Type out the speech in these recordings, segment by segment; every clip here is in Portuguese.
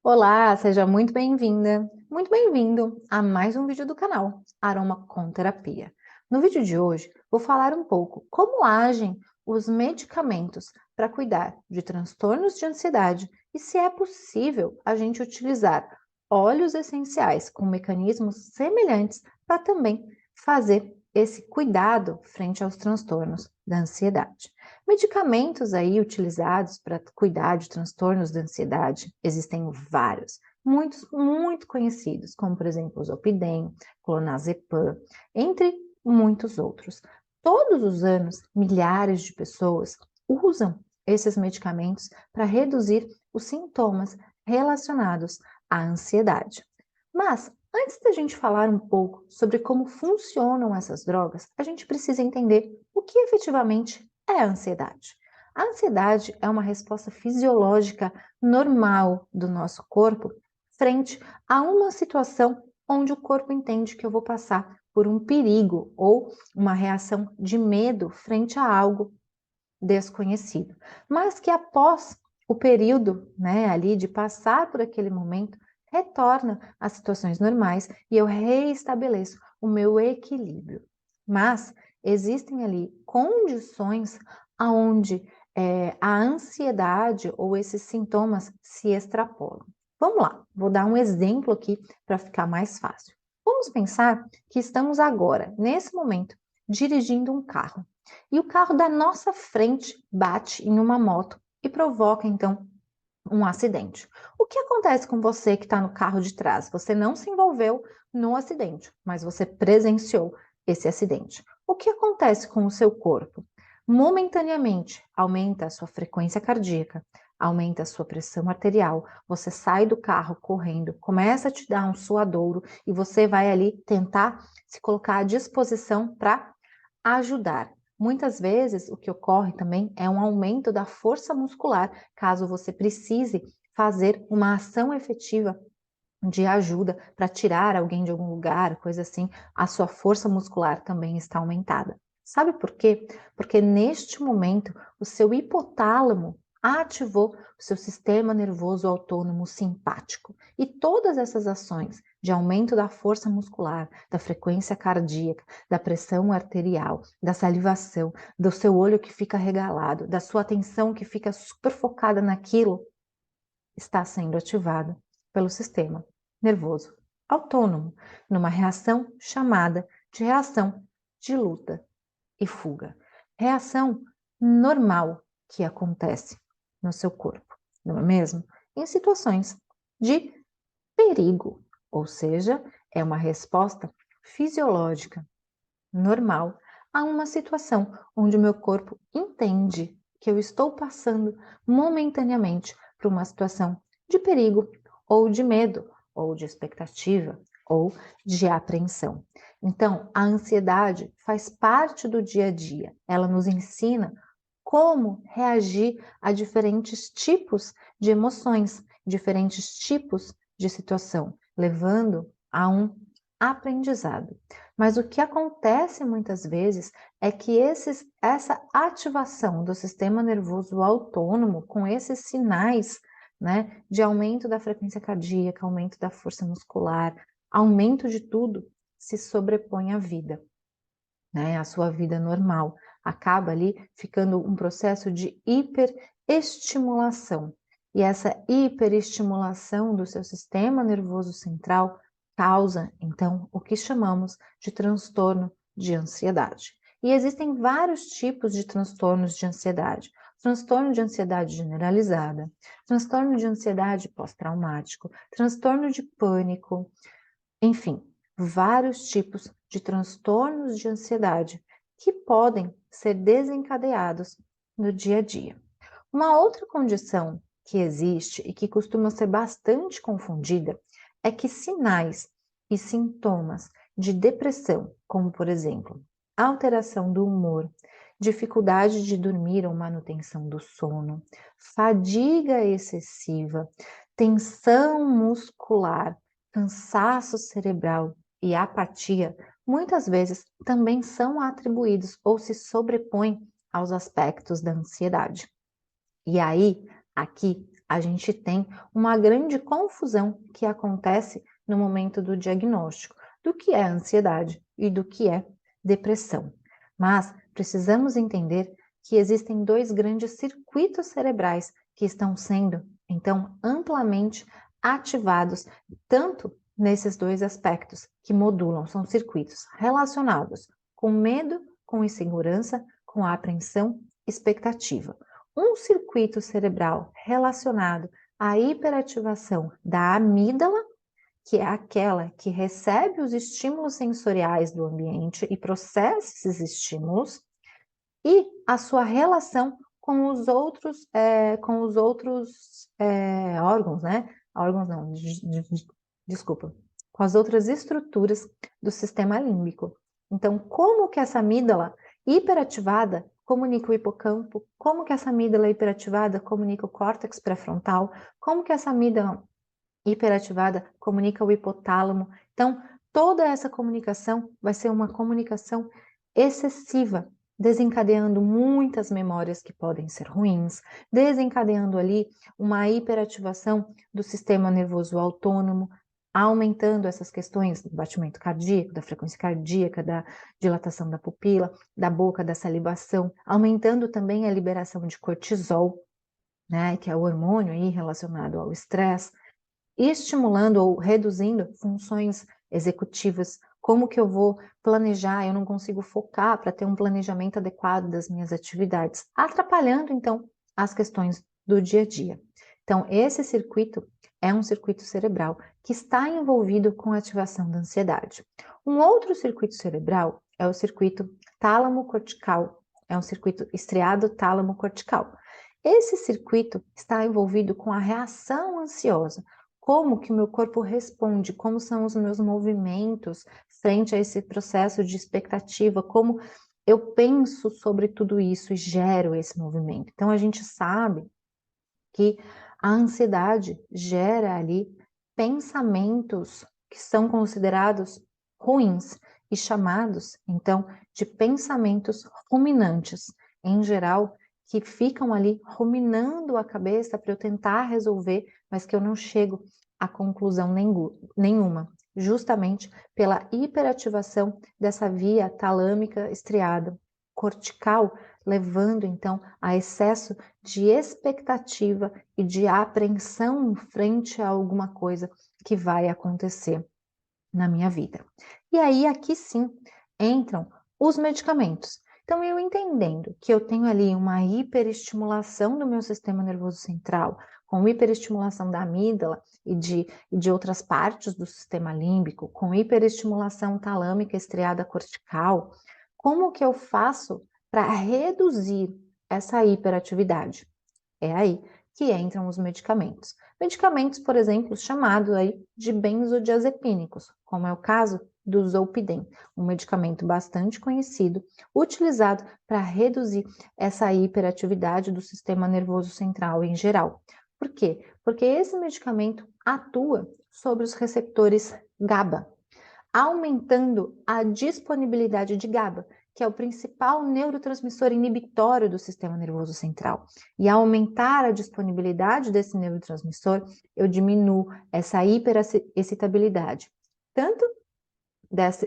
Olá, seja muito bem-vinda, muito bem-vindo a mais um vídeo do canal Aromaconterapia. No vídeo de hoje, vou falar um pouco como agem os medicamentos para cuidar de transtornos de ansiedade e se é possível a gente utilizar óleos essenciais com mecanismos semelhantes para também fazer esse cuidado frente aos transtornos da ansiedade. Medicamentos aí utilizados para cuidar de transtornos da ansiedade, existem vários, muitos muito conhecidos, como por exemplo o Zolpidem, Clonazepam, entre muitos outros. Todos os anos, milhares de pessoas usam esses medicamentos para reduzir os sintomas relacionados à ansiedade. Mas, antes da gente falar um pouco sobre como funcionam essas drogas, a gente precisa entender o que efetivamente é a ansiedade. A ansiedade é uma resposta fisiológica normal do nosso corpo frente a uma situação onde o corpo entende que eu vou passar por um perigo ou uma reação de medo frente a algo desconhecido, mas que após o período, ali de passar por aquele momento, retorna às situações normais e eu reestabeleço o meu equilíbrio. Mas existem ali condições aonde a ansiedade ou esses sintomas se extrapolam. Vamos lá, vou dar um exemplo aqui para ficar mais fácil. Vamos pensar que estamos agora, nesse momento, dirigindo um carro. E o carro da nossa frente bate em uma moto e provoca, então, um acidente. O que acontece com você que está no carro de trás? Você não se envolveu no acidente, mas você presenciou esse acidente. O que acontece com o seu corpo? Momentaneamente, aumenta a sua frequência cardíaca, aumenta a sua pressão arterial, você sai do carro correndo, começa a te dar um suadouro e você vai ali tentar se colocar à disposição para ajudar. Muitas vezes, o que ocorre também é um aumento da força muscular, caso você precise fazer uma ação efetiva de ajuda para tirar alguém de algum lugar, coisa assim, a sua força muscular também está aumentada. Sabe por quê? Porque neste momento o seu hipotálamo ativou o seu sistema nervoso autônomo simpático. E todas essas ações de aumento da força muscular, da frequência cardíaca, da pressão arterial, da salivação, do seu olho que fica regalado, da sua atenção que fica super focada naquilo, está sendo ativada pelo sistema nervoso autônomo, numa reação chamada de reação de luta e fuga. Reação normal que acontece no seu corpo, não é mesmo? Em situações de perigo, ou seja, é uma resposta fisiológica normal a uma situação onde o meu corpo entende que eu estou passando momentaneamente por uma situação de perigo, ou de medo, ou de expectativa, ou de apreensão. Então, a ansiedade faz parte do dia a dia. Ela nos ensina como reagir a diferentes tipos de emoções, diferentes tipos de situação, levando a um aprendizado. Mas o que acontece muitas vezes é que essa ativação do sistema nervoso autônomo, com esses sinais, de aumento da frequência cardíaca, aumento da força muscular, aumento de tudo, se sobrepõe à vida, a sua vida normal. Acaba ali ficando um processo de hiperestimulação. E essa hiperestimulação do seu sistema nervoso central causa, então, o que chamamos de transtorno de ansiedade. E existem vários tipos de transtornos de ansiedade. Transtorno de ansiedade generalizada, transtorno de ansiedade pós-traumático, transtorno de pânico, enfim, vários tipos de transtornos de ansiedade que podem ser desencadeados no dia a dia. Uma outra condição que existe e que costuma ser bastante confundida é que sinais e sintomas de depressão, como por exemplo, alteração do humor, dificuldade de dormir ou manutenção do sono, fadiga excessiva, tensão muscular, cansaço cerebral e apatia, muitas vezes também são atribuídos ou se sobrepõem aos aspectos da ansiedade. E aí, aqui, a gente tem uma grande confusão que acontece no momento do diagnóstico do que é ansiedade e do que é depressão. Mas precisamos entender que existem dois grandes circuitos cerebrais que estão sendo, então, amplamente ativados, tanto nesses dois aspectos que modulam, são circuitos relacionados com medo, com insegurança, com apreensão, expectativa. Um circuito cerebral relacionado à hiperativação da amígdala, que é aquela que recebe os estímulos sensoriais do ambiente e processa esses estímulos, e a sua relação com os outros, órgãos, né? Órgãos não, desculpa, com as outras estruturas do sistema límbico. Então, como que essa amígdala hiperativada comunica o hipocampo? Como que essa amígdala hiperativada comunica o córtex pré-frontal? Como que essa amígdala hiperativada comunica o hipotálamo? Então, toda essa comunicação vai ser uma comunicação excessiva, desencadeando muitas memórias que podem ser ruins, desencadeando ali uma hiperativação do sistema nervoso autônomo, aumentando essas questões do batimento cardíaco, da frequência cardíaca, da dilatação da pupila, da boca, da salivação, aumentando também a liberação de cortisol, né, que é o hormônio aí relacionado ao estresse, estimulando ou reduzindo funções executivas. Como que eu vou planejar? Eu não consigo focar para ter um planejamento adequado das minhas atividades, atrapalhando então as questões do dia a dia. Então, esse circuito é um circuito cerebral que está envolvido com a ativação da ansiedade. Um outro circuito cerebral é o circuito tálamo-cortical, é um circuito estriado tálamo-cortical. Esse circuito está envolvido com a reação ansiosa, como que o meu corpo responde, como são os meus movimentos frente a esse processo de expectativa, como eu penso sobre tudo isso e gero esse movimento. Então, a gente sabe que a ansiedade gera ali pensamentos que são considerados ruins e chamados, então, de pensamentos ruminantes. Em geral, que ficam ali ruminando a cabeça para eu tentar resolver, mas que eu não chego a conclusão nenhuma, justamente pela hiperativação dessa via talâmica estriada cortical, levando então a excesso de expectativa e de apreensão em frente a alguma coisa que vai acontecer na minha vida. E aí, aqui sim, entram os medicamentos. Então, eu entendendo que eu tenho ali uma hiperestimulação do meu sistema nervoso central, com hiperestimulação da amígdala e de outras partes do sistema límbico, com hiperestimulação talâmica estriada cortical, como que eu faço para reduzir essa hiperatividade? É aí que entram os medicamentos. Medicamentos, por exemplo, chamados aí de benzodiazepínicos, como é o caso do Zolpidem, um medicamento bastante conhecido, utilizado para reduzir essa hiperatividade do sistema nervoso central em geral. Por quê? Porque esse medicamento atua sobre os receptores GABA, aumentando a disponibilidade de GABA, que é o principal neurotransmissor inibitório do sistema nervoso central. E ao aumentar a disponibilidade desse neurotransmissor, eu diminuo essa hiperexcitabilidade, tanto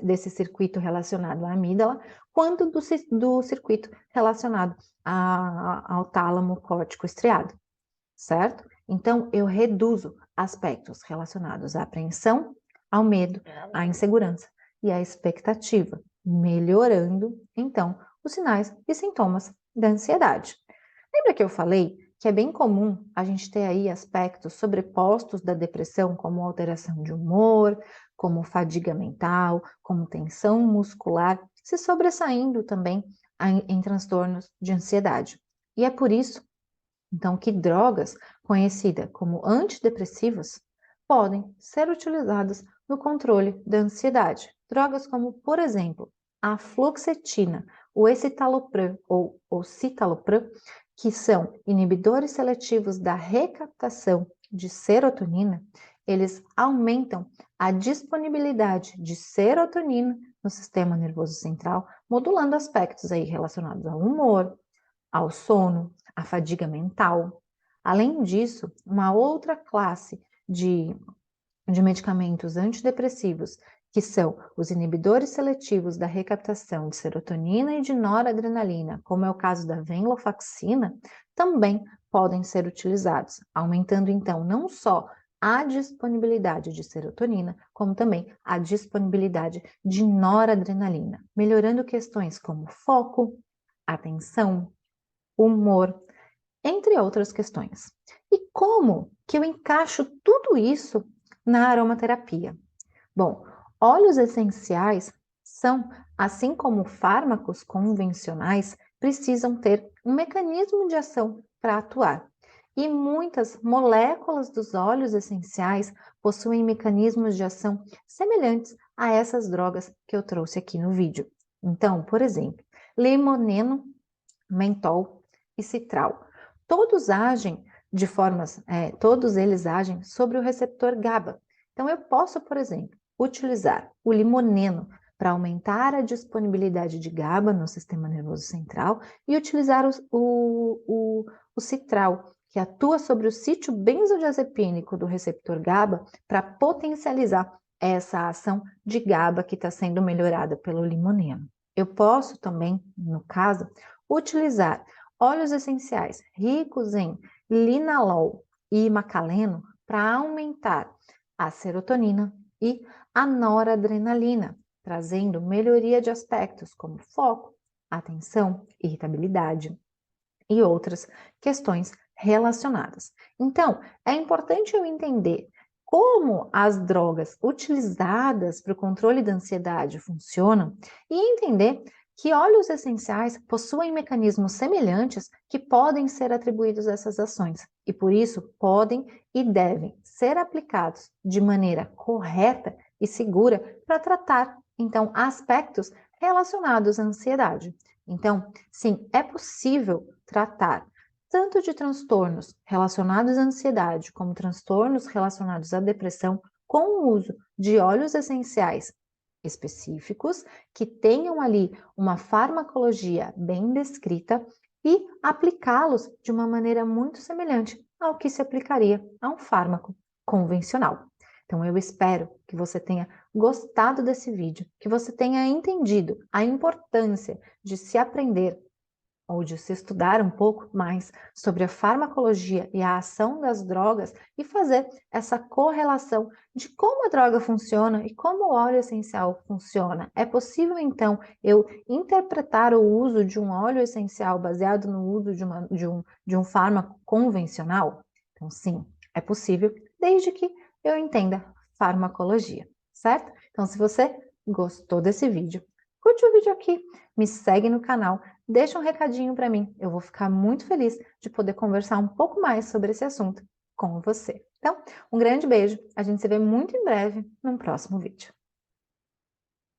desse circuito relacionado à amígdala, quanto do circuito relacionado ao tálamo córtico estriado, certo? Então, eu reduzo aspectos relacionados à apreensão, ao medo, à insegurança e à expectativa, melhorando, então, os sinais e sintomas da ansiedade. Lembra que eu falei que é bem comum a gente ter aí aspectos sobrepostos da depressão, como alteração de humor, como fadiga mental, como tensão muscular, se sobressaindo também em transtornos de ansiedade. E é por isso, então, que drogas conhecidas como antidepressivas podem ser utilizadas no controle da ansiedade. Drogas como, por exemplo, a fluoxetina, o escitalopram ou o citalopram, que são inibidores seletivos da recaptação de serotonina, eles aumentam a disponibilidade de serotonina no sistema nervoso central, modulando aspectos aí relacionados ao humor, ao sono, à fadiga mental, Além disso, uma outra classe de medicamentos antidepressivos, que são os inibidores seletivos da recaptação de serotonina e de noradrenalina, como é o caso da venlafaxina, também podem ser utilizados, aumentando então não só a disponibilidade de serotonina, como também a disponibilidade de noradrenalina, melhorando questões como foco, atenção, humor, entre outras questões. E como que eu encaixo tudo isso na aromaterapia? Bom, óleos essenciais são, assim como fármacos convencionais, precisam ter um mecanismo de ação para atuar. E muitas moléculas dos óleos essenciais possuem mecanismos de ação semelhantes a essas drogas que eu trouxe aqui no vídeo. Então, por exemplo, limoneno, mentol e citral. Todos agem de formas, todos eles agem sobre o receptor GABA. Então, eu posso, por exemplo, utilizar o limoneno para aumentar a disponibilidade de GABA no sistema nervoso central e utilizar o citral, que atua sobre o sítio benzodiazepínico do receptor GABA para potencializar essa ação de GABA que está sendo melhorada pelo limoneno. Eu posso também, no caso, utilizar óleos essenciais ricos em linalol e macaleno para aumentar a serotonina e a noradrenalina, trazendo melhoria de aspectos como foco, atenção, irritabilidade e outras questões relacionadas. Então, é importante eu entender como as drogas utilizadas para o controle da ansiedade funcionam e entender que óleos essenciais possuem mecanismos semelhantes que podem ser atribuídos a essas ações e, por isso, podem e devem ser aplicados de maneira correta e segura para tratar, então, aspectos relacionados à ansiedade. Então, sim, é possível tratar tanto de transtornos relacionados à ansiedade como transtornos relacionados à depressão com o uso de óleos essenciais específicos que tenham ali uma farmacologia bem descrita e aplicá-los de uma maneira muito semelhante ao que se aplicaria a um fármaco convencional. Então, eu espero que você tenha gostado desse vídeo, que você tenha entendido a importância de se aprender ou de se estudar um pouco mais sobre a farmacologia e a ação das drogas e fazer essa correlação de como a droga funciona e como o óleo essencial funciona. É possível, então, eu interpretar o uso de um óleo essencial baseado no uso de um fármaco convencional? Então, sim, é possível, desde que eu entenda farmacologia, certo? Então, se você gostou desse vídeo, curte o vídeo aqui, me segue no canal, deixa um recadinho para mim. Eu vou ficar muito feliz de poder conversar um pouco mais sobre esse assunto com você. Então, um grande beijo. A gente se vê muito em breve num próximo vídeo.